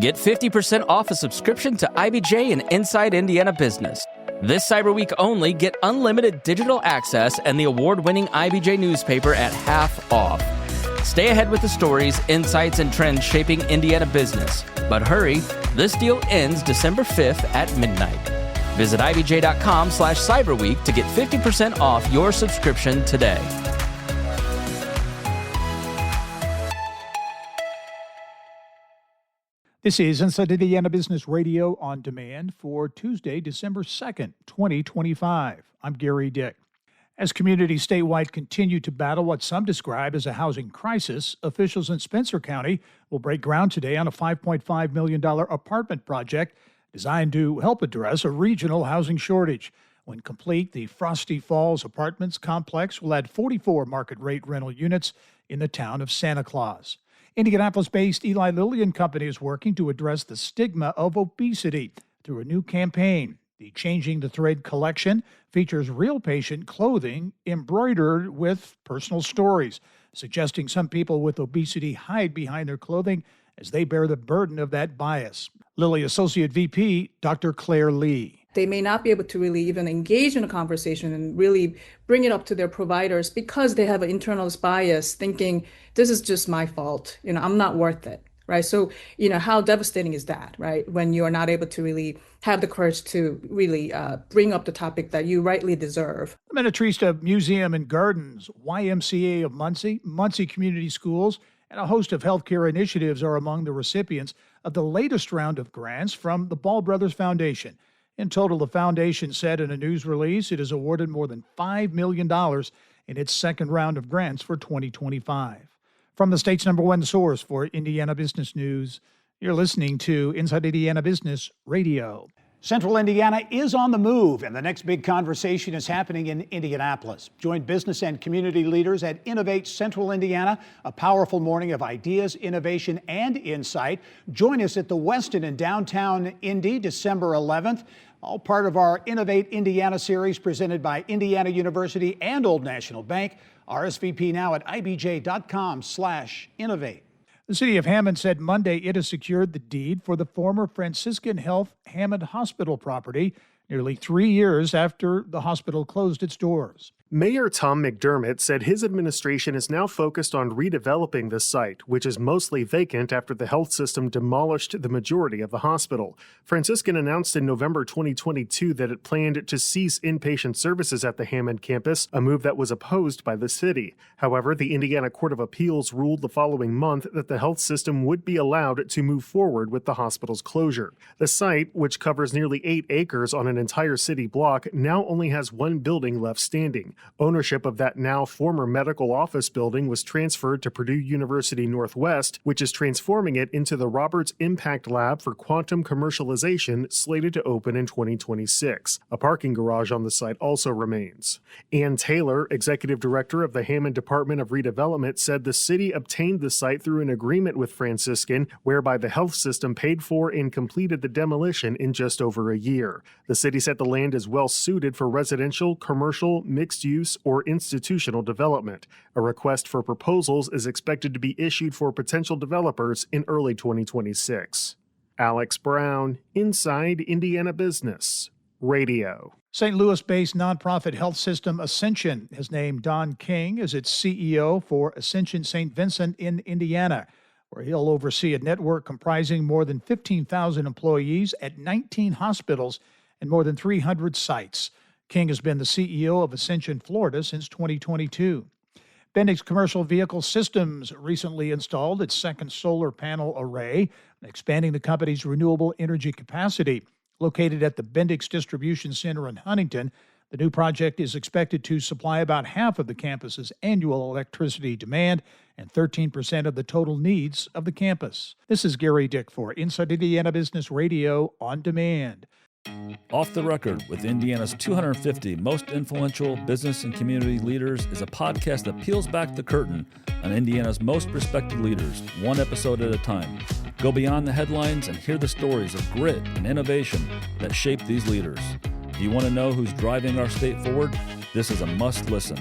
Get 50% off a subscription to IBJ and Inside Indiana Business. This Cyber Week only, get unlimited digital access and the award-winning IBJ newspaper at half off. Stay ahead with the stories, insights, and trends shaping Indiana business. But hurry, this deal ends December 5th at midnight. Visit ibj.com/cyberweek to get 50% off your subscription today. This is Inside Indiana Business Radio on demand for Tuesday, December 2nd, 2025. I'm Gary Dick. As communities statewide continue to battle what some describe as a housing crisis, officials in Spencer County will break ground today on a $5.5 million apartment project designed to help address a regional housing shortage. When complete, the Frosty Falls Apartments complex will add 44 market-rate rental units in the town of Santa Claus. Indianapolis-based Eli Lilly and Co is working to address the stigma of obesity through a new campaign. The Changing the Thread collection features real patient clothing embroidered with personal stories, suggesting some people with obesity hide behind their clothing as they bear the burden of that bias. Lilly Associate VP, Dr. Claire Lee. They may not be able to really even engage in a conversation and really bring it up to their providers because they have an internalized bias thinking, this is just my fault. I'm not worth it, right? So, how devastating is that, right? When you are not able to really have the courage to really bring up the topic that you rightly deserve. The Menetrista Museum and Gardens, YMCA of Muncie Community Schools, and a host of healthcare initiatives are among the recipients of the latest round of grants from the Ball Brothers Foundation. In total, the foundation said in a news release it has awarded more than $5 million in its second round of grants for 2025. From the state's #1 source for Indiana business news, you're listening to Inside Indiana Business Radio. Central Indiana is on the move, and the next big conversation is happening in Indianapolis. Join business and community leaders at Innovate Central Indiana, a powerful morning of ideas, innovation, and insight. Join us at the Westin in downtown Indy, December 11th. All part of our Innovate Indiana series presented by Indiana University and Old National Bank. RSVP now at ibj.com/innovate. The city of Hammond said Monday it has secured the deed for the former Franciscan Health Hammond Hospital property nearly 3 years after the hospital closed its doors. Mayor Tom McDermott said his administration is now focused on redeveloping the site, which is mostly vacant after the health system demolished the majority of the hospital. Franciscan announced in November 2022 that it planned to cease inpatient services at the Hammond campus, a move that was opposed by the city. However, the Indiana Court of Appeals ruled the following month that the health system would be allowed to move forward with the hospital's closure. The site, which covers nearly 8 acres on an entire city block, now only has one building left standing. Ownership of that now former medical office building was transferred to Purdue University Northwest, which is transforming it into the Roberts Impact Lab for Quantum Commercialization, slated to open in 2026. A parking garage on the site also remains. Ann Taylor, executive director of the Hammond Department of Redevelopment, said the city obtained the site through an agreement with Franciscan, whereby the health system paid for and completed the demolition in just over a year. The city said the land is well suited for residential, commercial, mixed use, or institutional development. A request for proposals is expected to be issued for potential developers in early 2026. Alex Brown, Inside Indiana Business Radio. St. Louis-based nonprofit health system Ascension has named Don King as its CEO for Ascension St. Vincent in Indiana, where he'll oversee a network comprising more than 15,000 employees at 19 hospitals and more than 300 sites. King has been the CEO of Ascension Florida since 2022. Bendix Commercial Vehicle Systems recently installed its second solar panel array, expanding the company's renewable energy capacity. Located at the Bendix Distribution Center in Huntington, the new project is expected to supply about half of the campus's annual electricity demand and 13% of the total needs of the campus. This is Gary Dick for Inside Indiana Business Radio on Demand. Off the Record with Indiana's 250 most influential business and community leaders is a podcast that peels back the curtain on Indiana's most respected leaders, one episode at a time. Go beyond the headlines and hear the stories of grit and innovation that shape these leaders. Do you want to know who's driving our state forward? This is a must listen.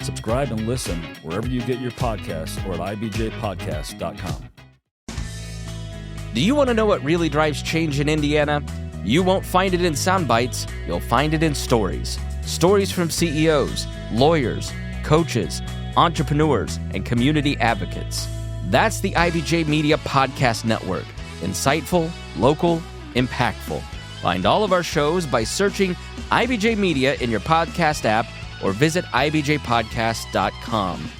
Subscribe and listen wherever you get your podcasts or at ibjpodcast.com. Do you want to know what really drives change in Indiana? You won't find it in sound bites, you'll find it in stories. Stories from CEOs, lawyers, coaches, entrepreneurs, and community advocates. That's the IBJ Media Podcast Network. Insightful, local, impactful. Find all of our shows by searching IBJ Media in your podcast app or visit ibjpodcast.com.